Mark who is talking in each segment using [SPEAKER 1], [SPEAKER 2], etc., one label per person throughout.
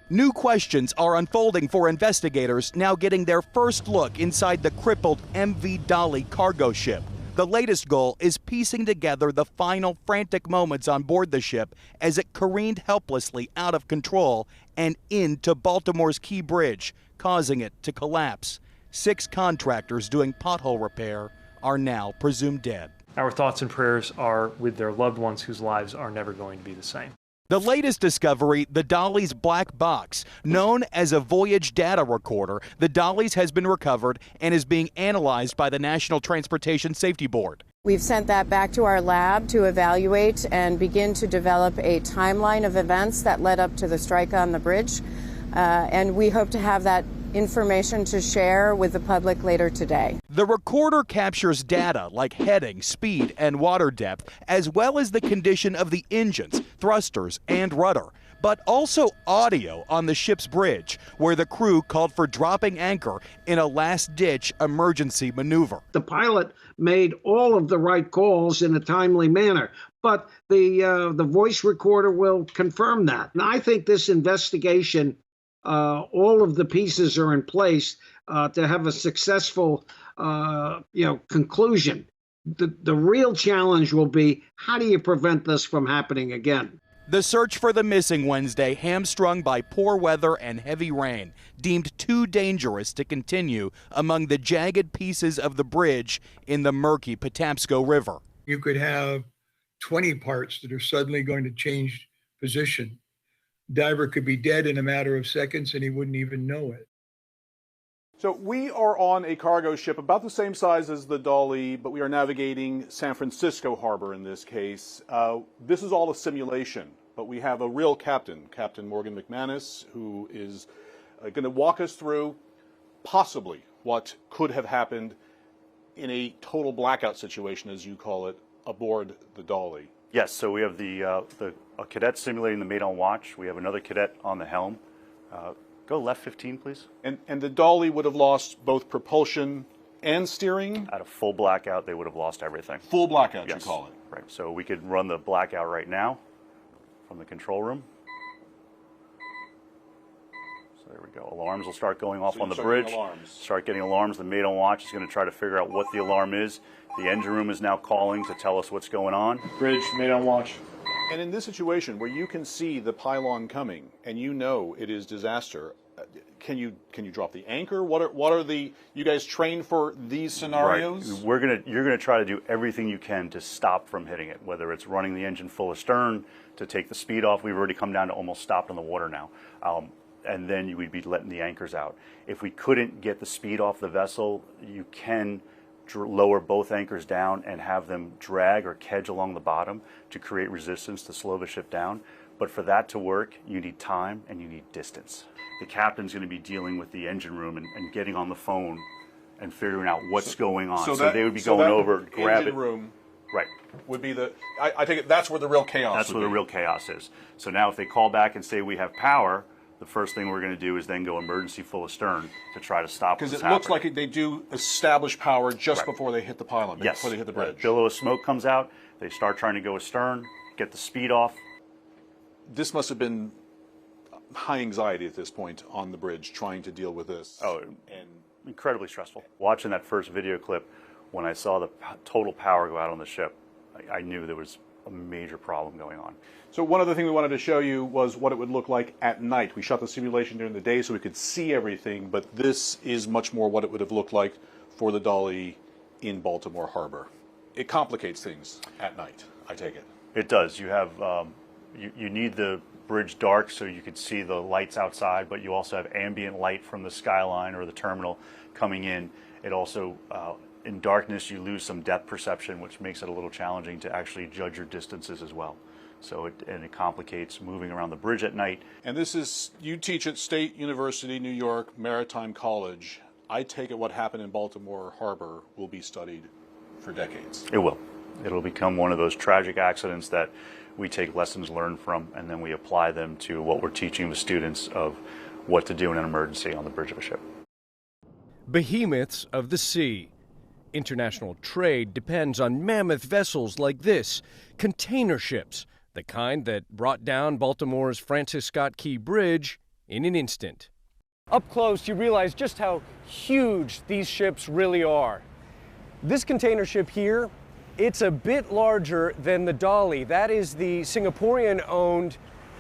[SPEAKER 1] New questions are unfolding for investigators now getting their first look inside the crippled MV Dali cargo ship. The latest goal is piecing together the final frantic moments on board the ship as it careened helplessly out of control and into Baltimore's Key Bridge, causing it to collapse. 6 contractors doing pothole repair are now presumed dead.
[SPEAKER 2] Our thoughts and prayers are with their loved ones whose lives are never going to be the same.
[SPEAKER 1] The latest discovery, the Dali's black box. Known as a voyage data recorder, the Dali's has been recovered and is being analyzed by the National Transportation Safety Board.
[SPEAKER 3] We've sent that back to our lab to evaluate and begin to develop a timeline of events that led up to the strike on the bridge. And we hope to have that information to share with the public later today.
[SPEAKER 1] The recorder captures data like heading, speed, and water depth, as well as the condition of the engines, thrusters, and rudder, but also audio on the ship's bridge, where the crew called for dropping anchor in a last-ditch emergency maneuver.
[SPEAKER 4] The pilot made all of the right calls in a timely manner, but the voice recorder will confirm that. And I think this investigation, all of the pieces are in place to have a successful, conclusion. The real challenge will be, how do you prevent this from happening again?
[SPEAKER 1] The search for the missing Wednesday, hamstrung by poor weather and heavy rain, deemed too dangerous to continue among the jagged pieces of the bridge in the murky Patapsco River.
[SPEAKER 5] You could have 20 parts that are suddenly going to change position. Diver could be dead in a matter of seconds and he wouldn't even know it.
[SPEAKER 6] So we are on a cargo ship about the same size as the Dali, but we are navigating San Francisco Harbor in this case. This is all a simulation, but we have a real captain, Captain Morgan McManus, who is going to walk us through possibly what could have happened in a total blackout situation, as you call it, aboard the Dali.
[SPEAKER 7] Yes, so we have a cadet simulating the mate on watch. We have another cadet on the helm. Go left 15, please.
[SPEAKER 6] And the Dali would have lost both propulsion and steering?
[SPEAKER 7] At a full blackout, they would have lost everything.
[SPEAKER 6] Full blackout,
[SPEAKER 7] yes.
[SPEAKER 6] You call it?
[SPEAKER 7] Right, so we could run the blackout right now from the control room. So there we go. Alarms will start going off on the bridge. Start getting alarms. The mate on watch is going to try to figure out what the alarm is. The engine room is now calling to tell us what's going on.
[SPEAKER 2] Bridge, mate on watch.
[SPEAKER 6] And in this situation where you can see the pylon coming and you know it is disaster, can you drop the anchor? What are the, you guys trained for these scenarios?
[SPEAKER 7] Right. You're gonna try to do everything you can to stop from hitting it, whether it's running the engine full astern to take the speed off. We've already come down to almost stopped on the water now. And then we'd be letting the anchors out. If we couldn't get the speed off the vessel, you can lower both anchors down and have them drag or kedge along the bottom to create resistance to slow the ship down. But for that to work, you need time and you need distance. The captain's going to be dealing with the engine room and getting on the phone and figuring out what's going on. So they would be going over, grab it.
[SPEAKER 6] Engine room
[SPEAKER 7] right.
[SPEAKER 6] would be the, I take it that's where the real chaos
[SPEAKER 7] That's where the real chaos is. So now if they call back and say we have power, the first thing we're going to do is then go emergency full astern to try to stop what's happening.
[SPEAKER 6] Because it looks like they do establish power just before they hit the pylon, before they hit the bridge.
[SPEAKER 7] Right. Billow of smoke comes out. They start trying to go astern, get the speed off.
[SPEAKER 6] This must have been high anxiety at this point on the bridge, trying to deal with this.
[SPEAKER 7] Oh, and incredibly stressful. Watching that first video clip, when I saw the total power go out on the ship, I knew there was a major problem going on.
[SPEAKER 6] So one other thing we wanted to show you was what it would look like at night. We shot the simulation during the day so we could see everything, but this is much more what it would have looked like for the Dali in Baltimore Harbor. It complicates things at night, I take it.
[SPEAKER 7] It does. You have you need the bridge dark so you could see the lights outside, but you also have ambient light from the skyline or the terminal coming in. It also in darkness, you lose some depth perception, which makes it a little challenging to actually judge your distances as well. So it complicates moving around the bridge at night.
[SPEAKER 6] And this is, you teach at State University, New York, Maritime College. I take it what happened in Baltimore Harbor will be studied for decades.
[SPEAKER 7] It will. It'll become one of those tragic accidents that we take lessons learned from, and then we apply them to what we're teaching the students of what to do in an emergency on the bridge of a ship.
[SPEAKER 8] Behemoths of the sea. International trade depends on mammoth vessels like this, container ships, the kind that brought down Baltimore's Francis Scott Key Bridge in an instant. Up close, you realize just how huge these ships really are. This container ship here, it's a bit larger than the Dali. That is the Singaporean-owned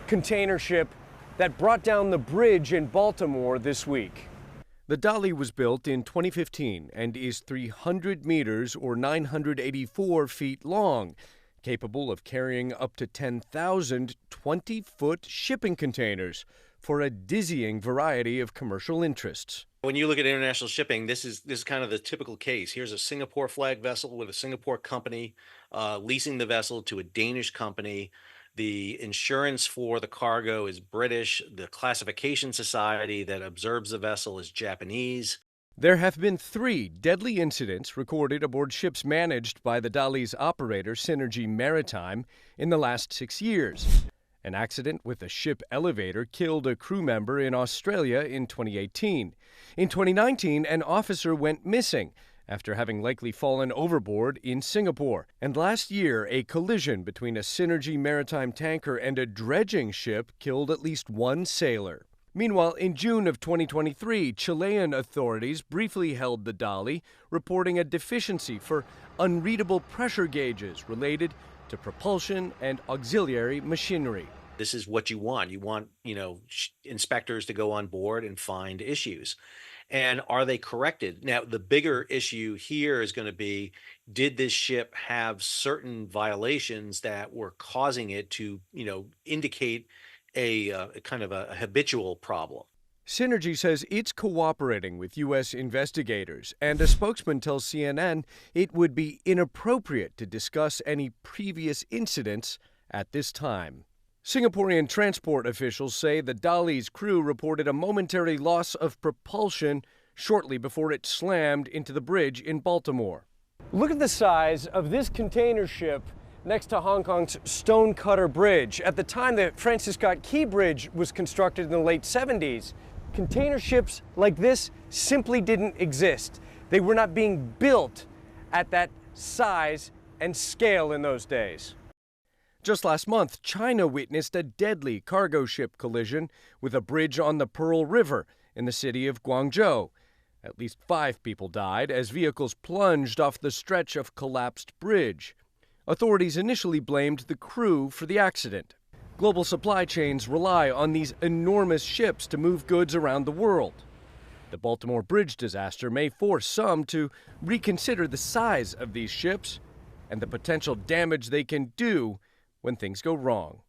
[SPEAKER 8] container ship that brought down the bridge in Baltimore this week. The Dali was built in 2015 and is 300 meters or 984 feet long, capable of carrying up to 10,000 20-foot shipping containers for a dizzying variety of commercial interests.
[SPEAKER 9] When you look at international shipping, this is kind of the typical case. Here's a Singapore flag vessel with a Singapore company leasing the vessel to a Danish company. The insurance for the cargo is British. The classification society that observes the vessel is Japanese.
[SPEAKER 8] There have been 3 deadly incidents recorded aboard ships managed by the Dali's operator, Synergy Maritime, in the last 6 years. An accident with a ship elevator killed a crew member in Australia in 2018. In 2019, an officer went missing after having likely fallen overboard in Singapore. And last year, a collision between a Synergy Maritime tanker and a dredging ship killed at least 1 sailor. Meanwhile, in June of 2023, Chilean authorities briefly held the Dali, reporting a deficiency for unreadable pressure gauges related to propulsion and auxiliary machinery.
[SPEAKER 9] This is what you want. You want, inspectors to go on board and find issues. And are they corrected? Now, the bigger issue here is going to be, did this ship have certain violations that were causing it to, indicate a kind of a habitual problem?
[SPEAKER 8] Synergy says it's cooperating with U.S. investigators, and a spokesman tells CNN it would be inappropriate to discuss any previous incidents at this time. Singaporean transport officials say the Dali's crew reported a momentary loss of propulsion shortly before it slammed into the bridge in Baltimore. Look at the size of this container ship next to Hong Kong's Stonecutter Bridge. At the time the Francis Scott Key Bridge was constructed in the late 70s, container ships like this simply didn't exist. They were not being built at that size and scale in those days. Just last month, China witnessed a deadly cargo ship collision with a bridge on the Pearl River in the city of Guangzhou. At least 5 people died as vehicles plunged off the stretch of collapsed bridge. Authorities initially blamed the crew for the accident. Global supply chains rely on these enormous ships to move goods around the world. The Baltimore Bridge disaster may force some to reconsider the size of these ships and the potential damage they can do when things go wrong.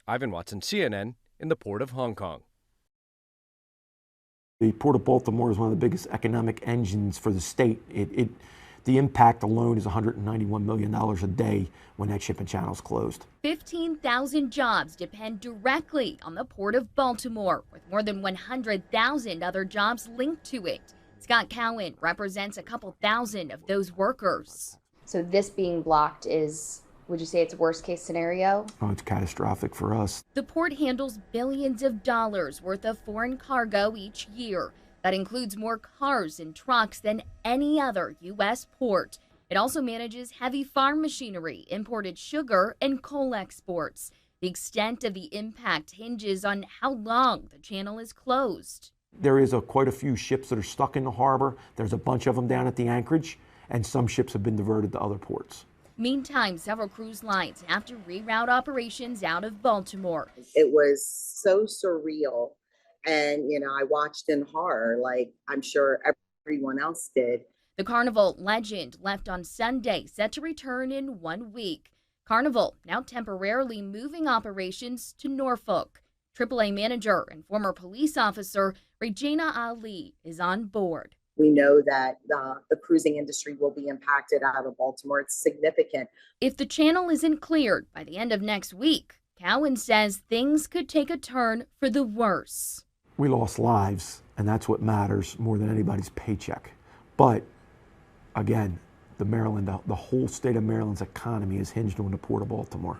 [SPEAKER 8] Ivan Watson, CNN, in the Port of Hong Kong.
[SPEAKER 10] The Port of Baltimore is one of the biggest economic engines for the state. The impact alone is $191 million a day when that shipping channel is closed.
[SPEAKER 11] 15,000 jobs depend directly on the Port of Baltimore, with more than 100,000 other jobs linked to it. Scott Cowan represents a couple thousand of those workers.
[SPEAKER 12] So this being blocked is, would you say it's a worst case scenario?
[SPEAKER 10] Oh, it's catastrophic for us.
[SPEAKER 11] The port handles billions of dollars worth of foreign cargo each year. That includes more cars and trucks than any other U.S. port. It also manages heavy farm machinery, imported sugar, and coal exports. The extent of the impact hinges on how long the channel is closed.
[SPEAKER 10] There is quite a few ships that are stuck in the harbor. There's a bunch of them down at the anchorage, and some ships have been diverted to other ports.
[SPEAKER 11] Meantime, several cruise lines have to reroute operations out of Baltimore.
[SPEAKER 13] It was so surreal. And, I watched in horror, like I'm sure everyone else did.
[SPEAKER 11] The Carnival legend left on Sunday, set to return in 1 week. Carnival now temporarily moving operations to Norfolk. AAA manager and former police officer Regina Ali is on board.
[SPEAKER 13] We know that the cruising industry will be impacted out of Baltimore. It's significant.
[SPEAKER 11] If the channel isn't cleared by the end of next week, Cowan says things could take a turn for the worse.
[SPEAKER 10] We lost lives, and that's what matters more than anybody's paycheck. But again, the whole state of Maryland's economy is hinged on the Port of Baltimore.